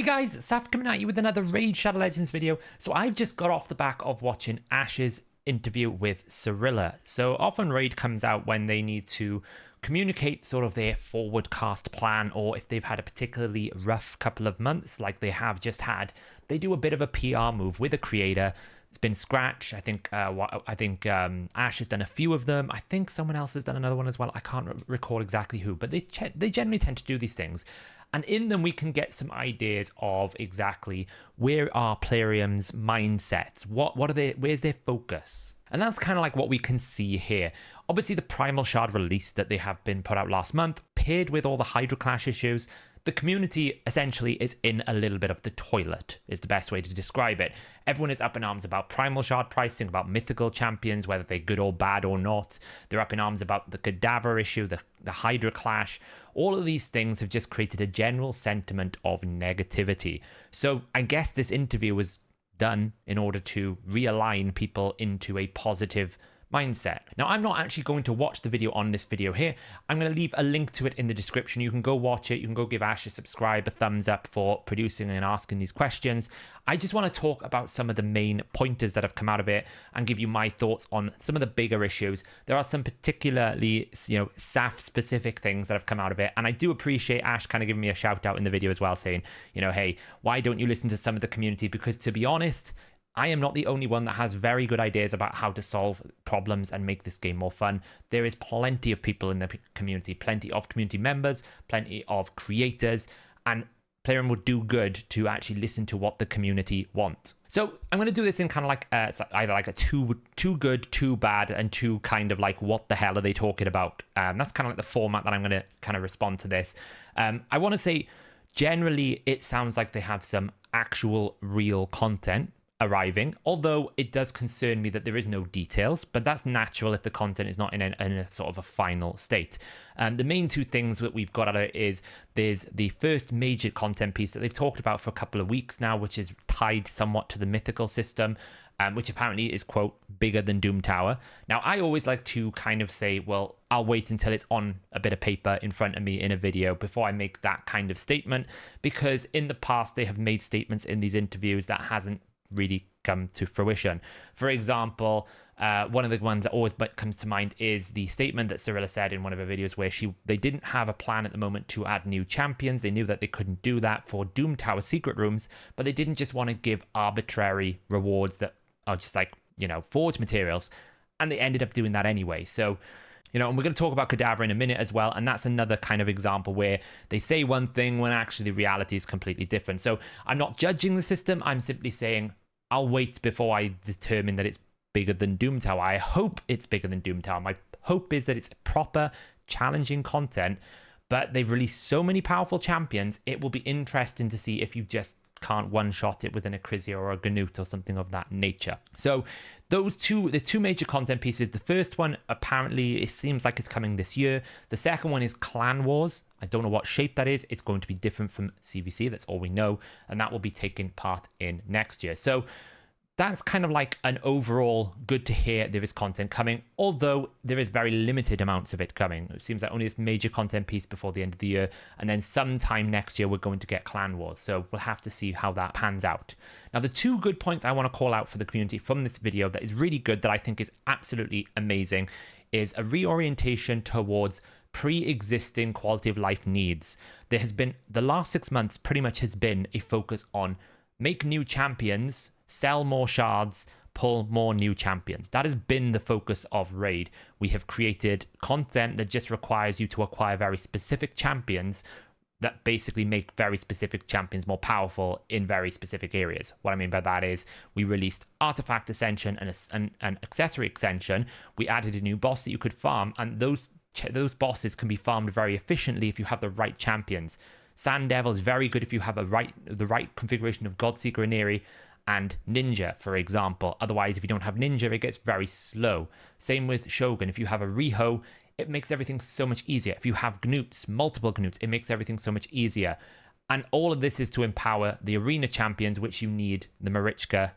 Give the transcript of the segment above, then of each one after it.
Hey guys, Saf coming at you with another Raid Shadow Legends video. So I've just got off the back of watching Ash's interview with Cirilla. So often Raid comes out when they need to communicate sort of their forward cast plan, or if they've had a particularly rough couple of months like they have just had, they do a bit of a PR move with a creator. It's been Scratch. I think Ash has done a few of them. I think someone else has done another one as well. I can't recall exactly who, but they generally tend to do these things. And in them, we can get some ideas of exactly where are Plarium's mindsets. What are they? Where's their focus? And that's kind of like what we can see here. Obviously, the Primal Shard release that they have been put out last month, paired with all the Hydra Clash issues, the community essentially is in a little bit of the toilet, is the best way to describe it. Everyone is up in arms about Primal Shard pricing, about mythical champions, whether they're good or bad or not. They're up in arms about the Cadaver issue, the Hydra Clash. All of these things have just created a general sentiment of negativity. So I guess this interview was done in order to realign people into a positive mindset. Now, I'm not actually going to watch the video on this video here. I'm going to leave a link to it in the description. You can go watch it. You can go give Ash a subscribe, a thumbs up for producing and asking these questions. I just want to talk about some of the main pointers that have come out of it and give you my thoughts on some of the bigger issues. There are some particularly, SAF specific things that have come out of it. And I do appreciate Ash kind of giving me a shout out in the video as well, saying, hey, why don't you listen to some of the community? Because to be honest, I am not the only one that has very good ideas about how to solve problems and make this game more fun. There is plenty of people in the community, plenty of community members, plenty of creators, and Plarium would do good to actually listen to what the community want. So I'm going to do this in kind of like either like a too good, too bad, and too kind of like what the hell are they talking about. That's kind of like the format that I'm going to kind of respond to this. I want to say generally it sounds like they have some actual real content arriving, although it does concern me that there is no details, but that's natural if the content is not in a sort of a final state. The main two things that we've got out of it is there's the first major content piece that they've talked about for a couple of weeks now, which is tied somewhat to the mythical system, which apparently is, quote, bigger than Doom Tower. Now, I always like to kind of say, well, I'll wait until it's on a bit of paper in front of me in a video before I make that kind of statement, because in the past they have made statements in these interviews that hasn't really come to fruition. For example, one of the ones that always comes to mind is the statement that Cirilla said in one of her videos where they didn't have a plan at the moment to add new champions. They knew that they couldn't do that for Doom Tower secret rooms, but they didn't just want to give arbitrary rewards that are just like, forge materials, and they ended up doing that anyway. So, and we're going to talk about Cadaver in a minute as well, and that's another kind of example where they say one thing when actually the reality is completely different. So I'm not judging the system, I'm simply saying I'll wait before I determine that it's bigger than Doom Tower. I hope it's bigger than Doom Tower. My hope is that it's proper, challenging content, but they've released so many powerful champions, it will be interesting to see if you just can't one-shot it with an Acrizia or a Ganut or something of that nature. So there's two major content pieces. The first one, apparently, it seems like it's coming this year. The second one is Clan Wars. I don't know what shape that is. It's going to be different from CVC. That's all we know. And that will be taking part in next year. So that's kind of like an overall good to hear there is content coming, although there is very limited amounts of it coming. It seems like only this major content piece before the end of the year, and then sometime next year we're going to get Clan Wars, so we'll have to see how that pans out. Now, the two good points I want to call out for the community from this video that is really good, that I think is absolutely amazing, is a reorientation towards pre-existing quality of life needs. There has been, the last 6 months pretty much has been a focus on make new champions, sell more shards, pull more new champions. That has been the focus of Raid. We have created content that just requires you to acquire very specific champions that basically make very specific champions more powerful in very specific areas. What I mean by that is we released Artifact Ascension and an Accessory Ascension. We added a new boss that you could farm, and those bosses can be farmed very efficiently if you have the right champions. Sand Devil is very good if you have the right configuration of Godseeker and Eerie, and Ninja, for example. Otherwise, if you don't have Ninja, it gets very slow. Same with Shogun. If you have a Riho, it makes everything so much easier. If you have Gnuts, multiple Gnuts, it makes everything so much easier. And all of this is to empower the arena champions, which you need the Marichka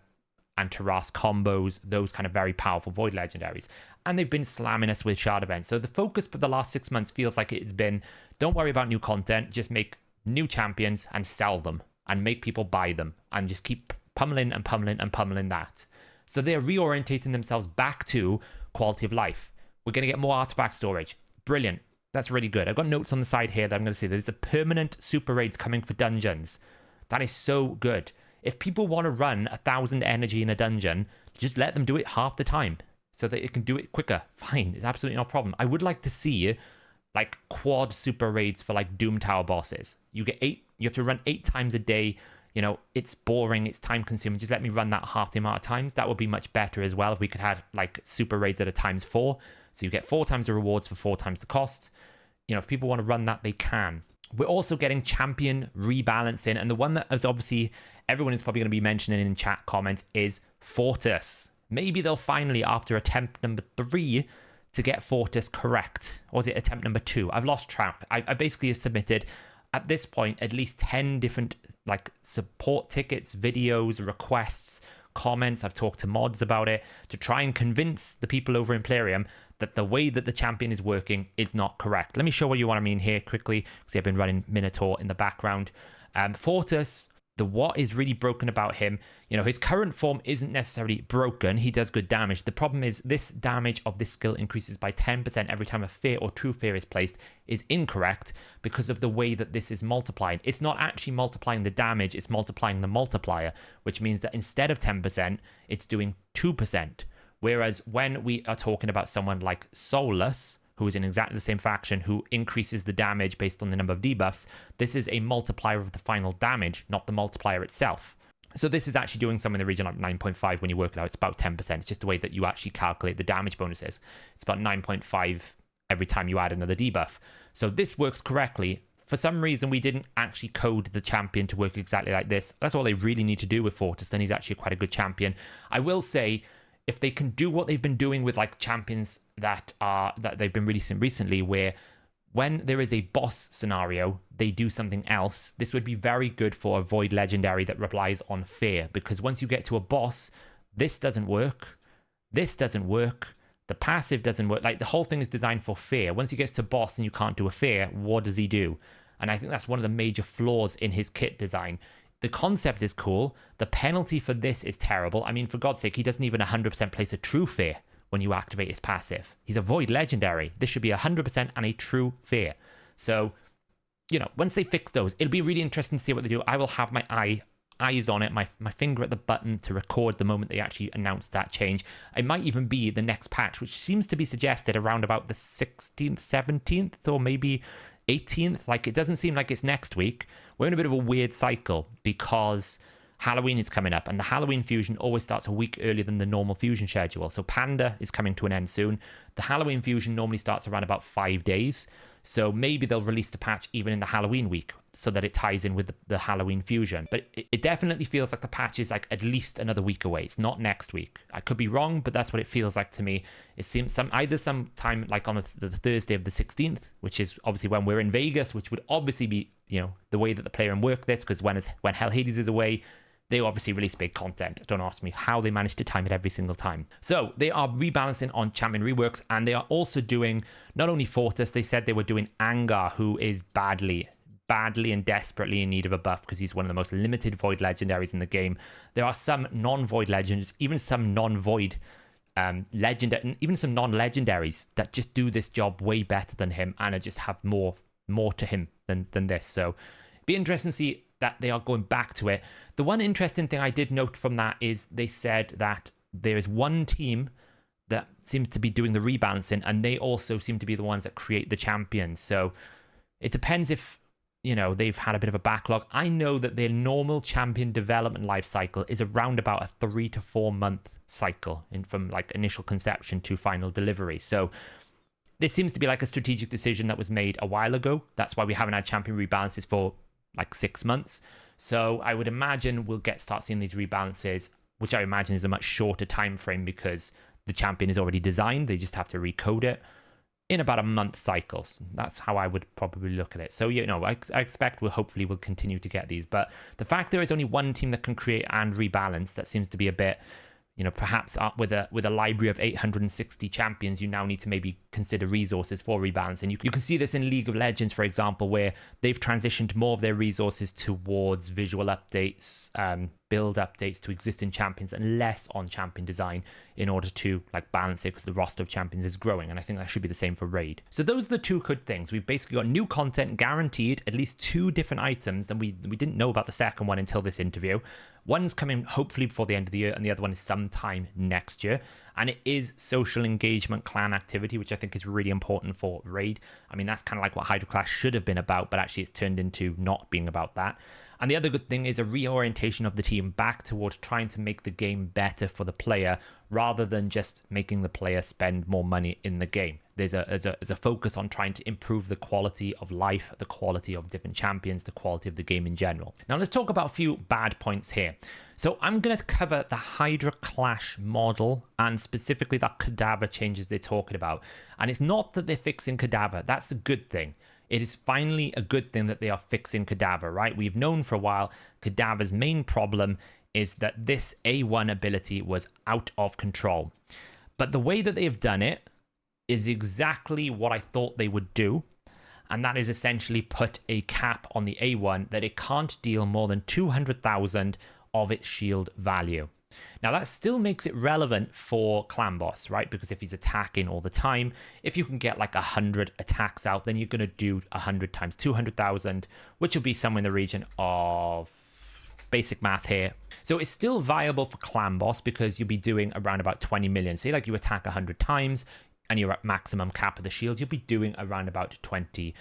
and Taras combos, those kind of very powerful Void Legendaries. And they've been slamming us with Shard events. So the focus for the last 6 months feels like it has been, don't worry about new content, just make new champions and sell them. and make people buy them and just keep pummeling and pummeling and pummeling that. So they're reorientating themselves back to quality of life. We're going to get more artifact storage. Brilliant. That's really good. I've got notes on the side here that I'm going to say there's a permanent super raids coming for dungeons. That is so good. If people want to run 1,000 energy in a dungeon, just let them do it half the time so that it can do it quicker. Fine. It's absolutely no problem. I would like to see like quad super raids for like Doom Tower bosses. You have to run 8 times a day. You know, it's boring, it's time consuming. Just let me run that half the amount of times. That would be much better as well if we could have like super raids at a ×4. So you get 4 times the rewards for 4 times the cost. You know, if people want to run that, they can. We're also getting champion rebalancing. And the one that is obviously everyone is probably going to be mentioning in chat comments is Fortis. Maybe they'll finally, after attempt number 3, to get Fortis correct. Or is it attempt number 2? I've lost track. I basically submitted, at this point, at least 10 different like support tickets, videos, requests, comments. I've talked to mods about it to try and convince the people over in Plarium that the way that the champion is working is not correct. Let me show you what I mean here quickly, because I've been running Minotaur in the background. Fortis, what is really broken about him, you know, his current form isn't necessarily broken. He does good damage. The problem is this damage of this skill increases by 10% every time a fear or true fear is placed is incorrect because of the way that this is multiplying. It's not actually multiplying the damage, it's multiplying the multiplier, which means that instead of 10%, it's doing 2%. Whereas when we are talking about someone like Solus, who is in exactly the same faction, who increases the damage based on the number of debuffs, this is a multiplier of the final damage, not the multiplier itself. So this is actually doing something in the region of 9.5 when you work it out. It's about 10%. It's just the way that you actually calculate the damage bonuses. It's about 9.5 every time you add another debuff. So this works correctly. For some reason, we didn't actually code the champion to work exactly like this. That's all they really need to do with Fortis, then he's actually quite a good champion. I will say, if they can do what they've been doing with like champions that they've been releasing recently, where when there is a boss scenario, they do something else, this would be very good for a Void Legendary that relies on fear, because once you get to a boss, this doesn't work, this doesn't work, the passive doesn't work. Like the whole thing is designed for fear. Once he gets to boss and you can't do a fear, what does he do? And I think that's one of the major flaws in his kit design. The concept is cool. The penalty for this is terrible. I mean, for God's sake, he doesn't even 100% place a true fear when you activate his passive. He's a Void Legendary. This should be 100% and a true fear. So, you know, once they fix those, it'll be really interesting to see what they do. I will have my eyes on it, my finger at the button to record the moment they actually announce that change. It might even be the next patch, which seems to be suggested around about the 16th, 17th, or maybe 18th. Like, it doesn't seem like it's next week. We're in a bit of a weird cycle because Halloween is coming up, and the Halloween fusion always starts a week earlier than the normal fusion schedule. So Panda is coming to an end soon. The Halloween fusion normally starts around about 5 days. So maybe they'll release the patch even in the Halloween week so that it ties in with the Halloween fusion. But it definitely feels like the patch is like at least another week away. It's not next week. I could be wrong, but that's what it feels like to me. It seems either sometime like on the Thursday of the 16th, which is obviously when we're in Vegas, which would obviously be, you know, the way that the player and work this, because when Hellhades is away, they obviously release big content. Don't ask me how they manage to time it every single time. So they are rebalancing on champion reworks, and they are also doing not only Fortis, they said they were doing Angar, who is badly and desperately in need of a buff because he's one of the most limited Void Legendaries in the game. There are some non-Void Legends, even some non-Void even some non-Legendaries that just do this job way better than him and just have more to him than this. So be interesting to see that they are going back to it. The one interesting thing I did note from that is they said that there is one team that seems to be doing the rebalancing, and they also seem to be the ones that create the champions. So it depends if, you know, they've had a bit of a backlog. I know that their normal champion development life cycle is around about a 3 to 4 month cycle from like initial conception to final delivery. So this seems to be like a strategic decision that was made a while ago. That's why we haven't had champion rebalances for like 6 months. So I would imagine we'll start seeing these rebalances, which I imagine is a much shorter time frame because the champion is already designed. They just have to recode it in about a month cycles. That's how I would probably look at it. So, you know, I expect hopefully we'll continue to get these. But the fact there is only one team that can create and rebalance, that seems to be a bit, perhaps with a library of 860 champions, you now need to maybe consider resources for rebalancing. You can see this in League of Legends, for example, where they've transitioned more of their resources towards visual updates, build updates to existing champions, and less on champion design in order to balance it, because the roster of champions is growing. And I think that should be the same for Raid. So those are the two good things. We've basically got new content guaranteed, at least 2 different items, and we didn't know about the second one until this interview. One's coming hopefully before the end of the year, and the other one is sometime next year. And it is social engagement, clan activity, which I think is really important for Raid. I mean, that's kind of like what Hydra Clash should have been about, but actually it's turned into not being about that. And the other good thing is a reorientation of the team back towards trying to make the game better for the player, rather than just making the player spend more money in the game. There's a focus on trying to improve the quality of life, the quality of different champions, the quality of the game in general. Now let's talk about a few bad points here. So I'm going to cover the Hydra Clash model, and specifically that cadaver changes they're talking about. And it's not that they're fixing cadaver. That's a good thing. It is finally a good thing that they are fixing cadaver, right? We've known for a while cadaver's main problem is that this A1 ability was out of control. But the way that they have done it is exactly what I thought they would do. And that is essentially put a cap on the A1 that it can't deal more than 200,000 of its shield value. Now that still makes it relevant for Clan Boss, right? Because if he's attacking all the time, if you can get 100 attacks out, then you're going to do 100 times 200,000, which will be somewhere in the region of basic math here. So it's still viable for Clan Boss because you'll be doing around about 20 million. Say you attack 100 times and you're at maximum cap of the shield, you'll be doing around about 20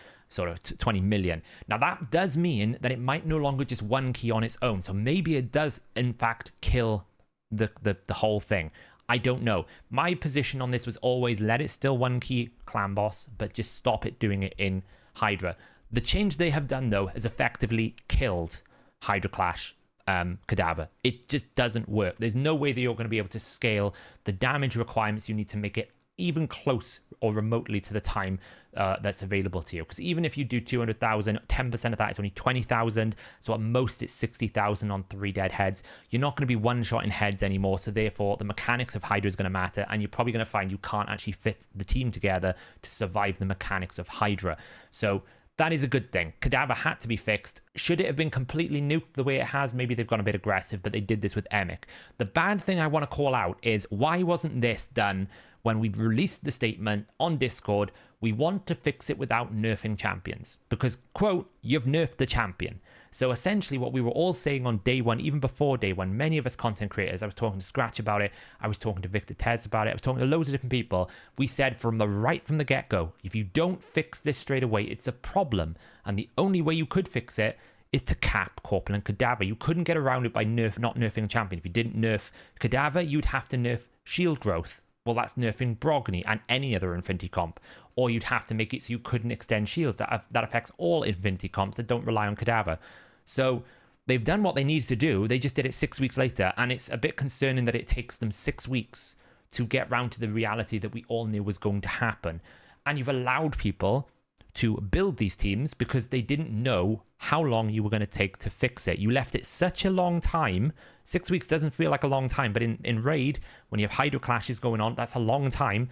million. Now that does mean that it might no longer just one key on its own. So maybe it does in fact kill the whole thing. I don't know. My position on this was always let it still one key Clan Boss, but just stop it doing it in Hydra. The change they have done though has effectively killed Hydra Clash cadaver. It just doesn't work. There's no way that you're going to be able to scale the damage requirements you need to make it even close or remotely to the time that's available to you. Because even if you do 200,000, 10% of that is only 20,000. So at most it's 60,000 on 3 dead heads. You're not going to be one-shotting heads anymore. So therefore the mechanics of Hydra is going to matter. And you're probably going to find you can't actually fit the team together to survive the mechanics of Hydra. So that is a good thing. Cadaver had to be fixed. Should it have been completely nuked the way it has? Maybe they've gone a bit aggressive, but they did this with Emic. The bad thing I want to call out is why wasn't this done when we released the statement on Discord? We want to fix it without nerfing champions because, quote, you've nerfed the champion. So essentially what we were all saying on day one, even before day one, many of us content creators, I was talking to Scratch about it, I was talking to Victor Tez about it, I was talking to loads of different people. We said from the get-go, if you don't fix this straight away, it's a problem. And the only way you could fix it is to cap Corpulent Cadaver. You couldn't get around it by not nerfing a champion. If you didn't nerf Cadaver, you'd have to nerf shield growth. Well, that's nerfing Brogni and any other Infinity comp. Or you'd have to make it so you couldn't extend shields. That affects all Infinity comps that don't rely on Cadaver. So they've done what they needed to do. They just did it 6 weeks later. And it's a bit concerning that it takes them 6 weeks to get round to the reality that we all knew was going to happen. And you've allowed people to build these teams because they didn't know how long you were going to take to fix it. You left it such a long time. 6 weeks doesn't feel like a long time, but in Raid, when you have Hydra Clashes going on, that's a long time.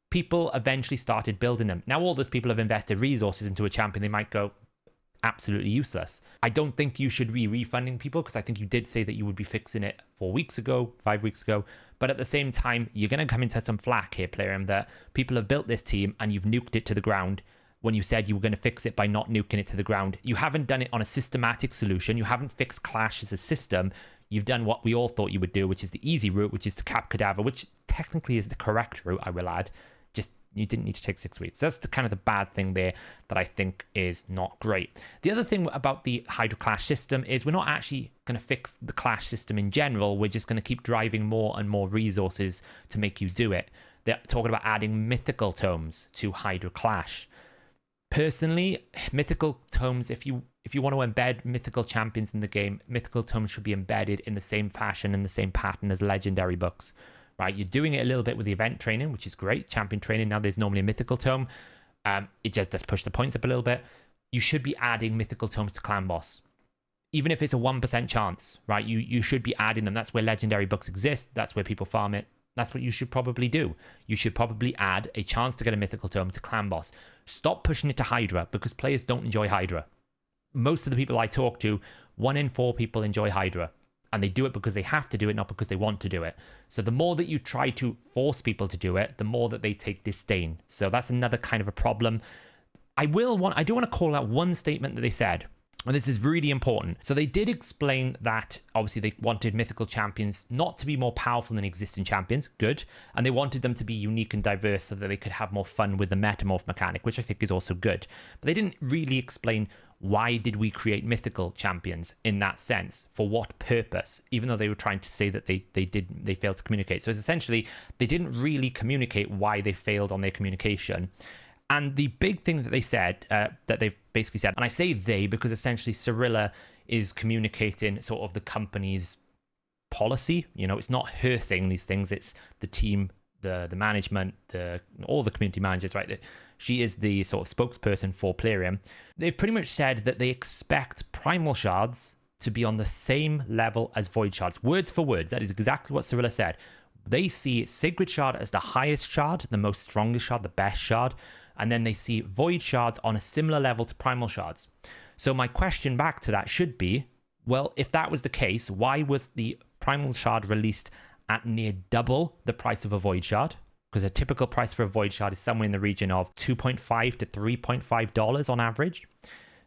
People eventually started building them. Now all those people have invested resources into a champion. They might go absolutely useless. I don't think you should be refunding people because I think you did say that you would be fixing it 4 weeks ago, 5 weeks ago. But at the same time, you're going to come into some flack here, Plarium, that people have built this team and you've nuked it to the ground when you said you were going to fix it by not nuking it to the ground. You haven't done it on a systematic solution. You haven't fixed Clash as a system. You've done what we all thought you would do, which is the easy route, which is to cap Cadaver, which technically is the correct route, I will add. Just you didn't need to take 6 weeks. That's the kind of the bad thing there that I think is not great. The other thing about the Hydra Clash system is we're not actually going to fix the Clash system in general. We're just going to keep driving more and more resources to make you do it. They're talking about adding mythical tomes to Hydra Clash. Personally, mythical tomes, if you want to embed mythical champions in the game, mythical tomes should be embedded in the same fashion and the same pattern as legendary books, right? You're doing it a little bit with the event training, which is great. Champion training, now there's normally a mythical tome. It just does push the points up a little bit. You should be adding mythical tomes to Clan Boss. even if it's a 1% chance, right? You should be adding them. That's where legendary books exist. That's where people farm it. That's what you should probably do. You should probably add a chance to get a mythical tome to clan boss. Stop pushing it to Hydra, because players don't enjoy Hydra. Most of the people I talk to, 1 in 4 people enjoy Hydra. And they do it because they have to do it, not because they want to do it. So the more that you try to force people to do it, the more that they take disdain. So that's another kind of a problem. I do want to call out one statement that they said, and this is really important. So they did explain that obviously they wanted mythical champions not to be more powerful than existing champions. Good. And they wanted them to be unique and diverse so that they could have more fun with the metamorph mechanic, which I think is also good. But they didn't really explain why did we create mythical champions in that sense, for what purpose, even though they were trying to say that they failed to communicate. So it's essentially, they didn't really communicate why they failed on their communication. And the big thing that they said, that they've basically said, and I say they because essentially Cirilla is communicating sort of the company's policy. You know, it's not her saying these things, it's the team, the management, all the community managers, right? She is the sort of spokesperson for Plarium. They've pretty much said that they expect primal shards to be on the same level as void shards. Words for words, that is exactly what Cirilla said. They see Sacred Shard as the highest shard, the most strongest shard, the best shard, and then they see Void Shards on a similar level to Primal Shards. So my question back to that should be, well, if that was the case, why was the Primal Shard released at near double the price of a Void Shard? Because a typical price for a Void Shard is somewhere in the region of $2.5 to $3.5 on average.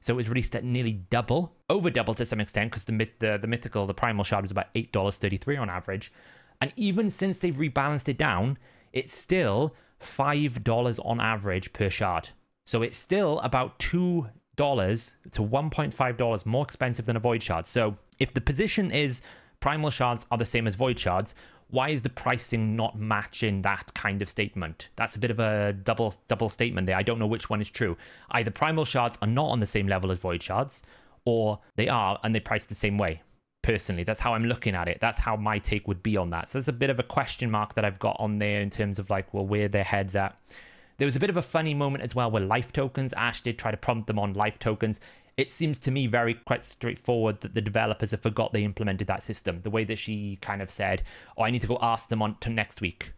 So it was released at nearly double, over double to some extent, because the Primal Shard was about $8.33 on average. And even since they've rebalanced it down, it's still $5 on average per shard. So it's still about $2 to $1.5 more expensive than a Void Shard. So if the position is Primal Shards are the same as Void Shards, why is the pricing not matching that kind of statement? That's a bit of a double statement there. I don't know which one is true. Either Primal Shards are not on the same level as Void Shards, or they are and they price the same way. Personally, that's how I'm looking at it. That's how my take would be on that. So there's a bit of a question mark that I've got on there in terms of like, well, where their heads at. There was a bit of a funny moment as well with life tokens. Ash did try to prompt them on life tokens. It seems to me quite straightforward that the developers have forgot they implemented that system. The way that she kind of said, oh, I need to go ask them on to next week.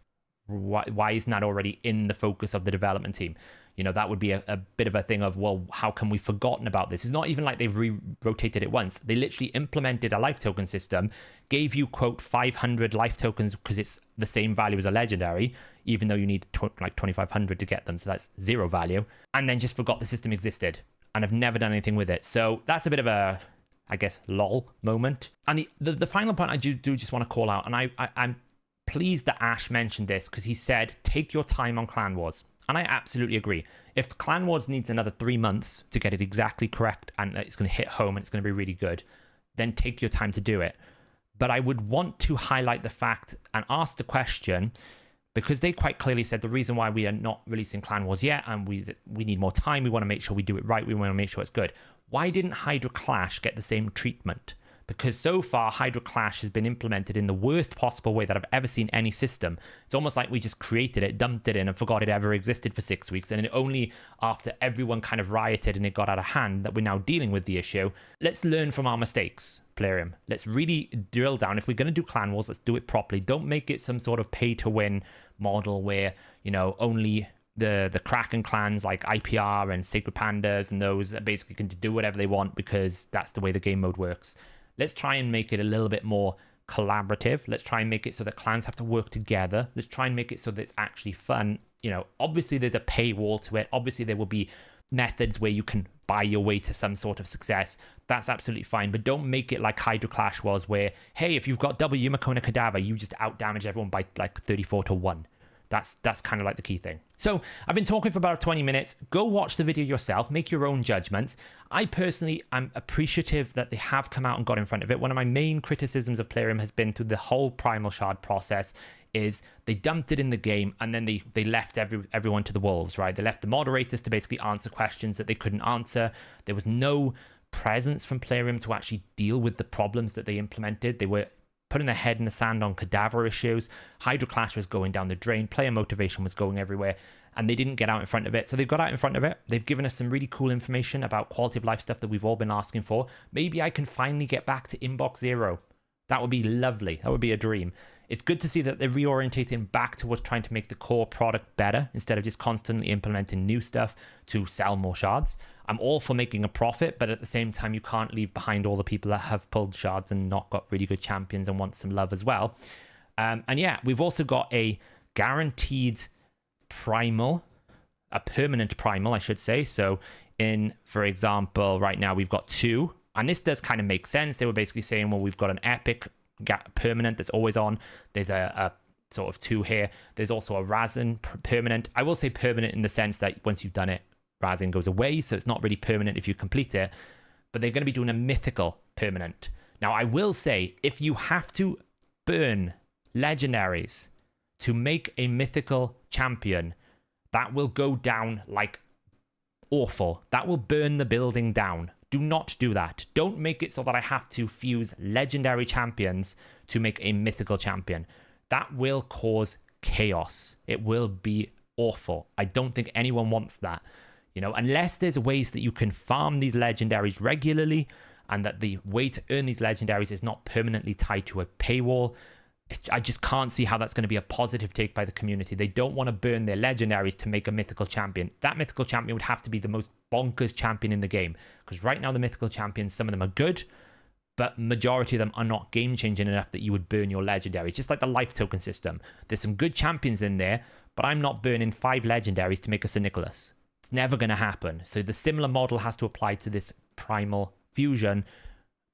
Why isn't that already in the focus of the development team? You know, that would be a bit of a thing of, well, how come we've forgotten about this? It's not even like they've re-rotated it once. They literally implemented a life token system, gave you, quote, 500 life tokens because it's the same value as a legendary, even though you need like 2,500 to get them. So that's 0 value. And then just forgot the system existed and have never done anything with it. So that's a bit of a, I guess, lol moment. And the final point I do just want to call out, and I'm pleased that Ash mentioned this because he said, take your time on Clan Wars. And I absolutely agree. If Clan Wars needs another 3 months to get it exactly correct and it's going to hit home and it's going to be really good, then take your time to do it. But I would want to highlight the fact and ask the question, because they quite clearly said the reason why we are not releasing Clan Wars yet and we need more time, we want to make sure we do it right, we want to make sure it's good. Why didn't Hydra Clash get the same treatment? Because so far, Hydra Clash has been implemented in the worst possible way that I've ever seen any system. It's almost like we just created it, dumped it in, and forgot it ever existed for 6 weeks. And only after everyone kind of rioted and it got out of hand that we're now dealing with the issue. Let's learn from our mistakes, Plarium. Let's really drill down. If we're going to do Clan Wars, let's do it properly. Don't make it some sort of pay-to-win model where, you know, only the Kraken clans like IPR and Sacred Pandas and those basically can do whatever they want because that's the way the game mode works. Let's try and make it a little bit more collaborative. Let's try and make it so that clans have to work together. Let's try and make it so that it's actually fun. You know, obviously there's a paywall to it. Obviously there will be methods where you can buy your way to some sort of success. That's absolutely fine. But don't make it like Hydra Clash was where, hey, if you've got double Yumiko and a Cadaver, you just out-damage everyone by like 34 to 1. That's kind of like the key thing. So I've been talking for about 20 minutes. Go watch the video yourself. Make your own judgments. I personally am appreciative that they have come out and got in front of it. One of my main criticisms of Plarium has been through the whole Primal Shard process is they dumped it in the game and then they left everyone to the wolves, right? They left the moderators to basically answer questions that they couldn't answer. There was no presence from Plarium to actually deal with the problems that they implemented. They were putting their head in the sand on Cadaver issues. Hydra Clash was going down the drain. Player motivation was going everywhere. and they didn't get out in front of it. So they've got out in front of it. They've given us some really cool information about quality of life stuff that we've all been asking for. Maybe I can finally get back to inbox 0. That would be lovely. That would be a dream. It's good to see that they're reorientating back towards trying to make the core product better instead of just constantly implementing new stuff to sell more shards. I'm all for making a profit, but at the same time, you can't leave behind all the people that have pulled shards and not got really good champions and want some love as well. And yeah, we've also got a guaranteed primal, a permanent primal, I should say. So for example, right now we've got 2. And this does kind of make sense. They were basically saying, well, we've got an epic permanent that's always on. There's a sort of 2 here. There's also a Razin permanent. I will say permanent in the sense that once you've done it, Razin goes away. So it's not really permanent if you complete it. But they're going to be doing a mythical permanent. Now, I will say, if you have to burn legendaries to make a mythical champion, that will go down like awful. That will burn the building down. Do not do that. Don't make it so that I have to fuse legendary champions to make a mythical champion. That will cause chaos. It will be awful. I don't think anyone wants that. You know, unless there's ways that you can farm these legendaries regularly and that the way to earn these legendaries is not permanently tied to a paywall, I just can't see how that's going to be a positive take by the community. They don't want to burn their legendaries to make a mythical champion. That mythical champion would have to be the most bonkers champion in the game. Because right now the mythical champions, some of them are good, but majority of them are not game-changing enough that you would burn your legendaries. Just like the life token system. There's some good champions in there, but I'm not burning 5 legendaries to make a Sir Nicholas. It's never going to happen. So the similar model has to apply to this primal fusion.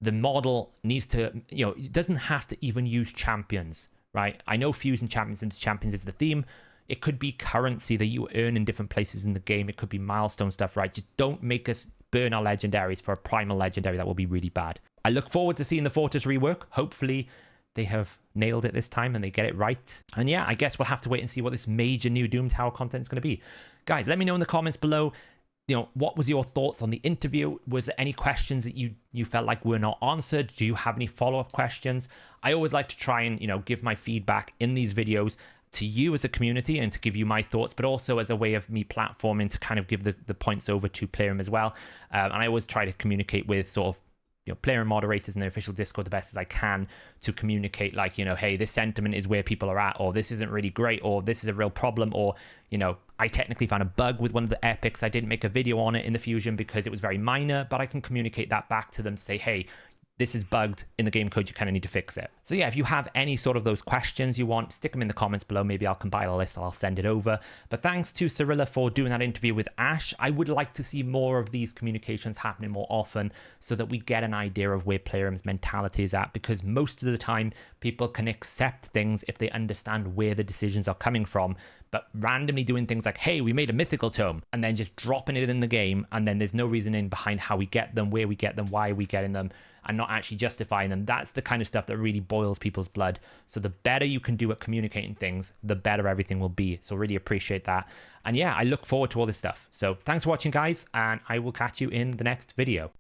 The model needs to, you know, it doesn't have to even use champions, right? I know fusing champions into champions is the theme. It could be currency that you earn in different places in the game. It could be milestone stuff, right? Just don't make us burn our legendaries for a primal legendary. That will be really bad. I look forward to seeing the Fortress rework. Hopefully they have nailed it this time and they get it right. And yeah, I guess we'll have to wait and see what this major new Doom Tower content is going to be. Guys, let me know in the comments below. You know, what was your thoughts on the interview? Was there any questions that you felt like were not answered? Do you have any follow-up questions? I always like to try and, you know, give my feedback in these videos to you as a community and to give you my thoughts, but also as a way of me platforming to kind of give the points over to Plarium as well. And I always try to communicate with sort of, you know, Plarium moderators in their official Discord the best as I can to communicate, like, you know, hey, this sentiment is where people are at, or this isn't really great, or this is a real problem, or, you know, I technically found a bug with one of the epics. I didn't make a video on it in the fusion because it was very minor, but I can communicate that back to them to say, hey, this is bugged in the game code, you kind of need to fix it. So yeah, if you have any sort of those questions you want, stick them in the comments below. Maybe I'll compile a list, I'll send it over. But thanks to Cirilla for doing that interview with Ash. I would like to see more of these communications happening more often so that we get an idea of where Plarium's mentality is at, because most of the time people can accept things if they understand where the decisions are coming from. But randomly doing things like, hey, we made a mythical tome, and then just dropping it in the game, and then there's no reasoning behind how we get them, where we get them, why are we getting them, and not actually justifying them. That's the kind of stuff that really boils people's blood. So the better you can do at communicating things, the better everything will be. So really appreciate that. And yeah, I look forward to all this stuff. So thanks for watching, guys, and I will catch you in the next video.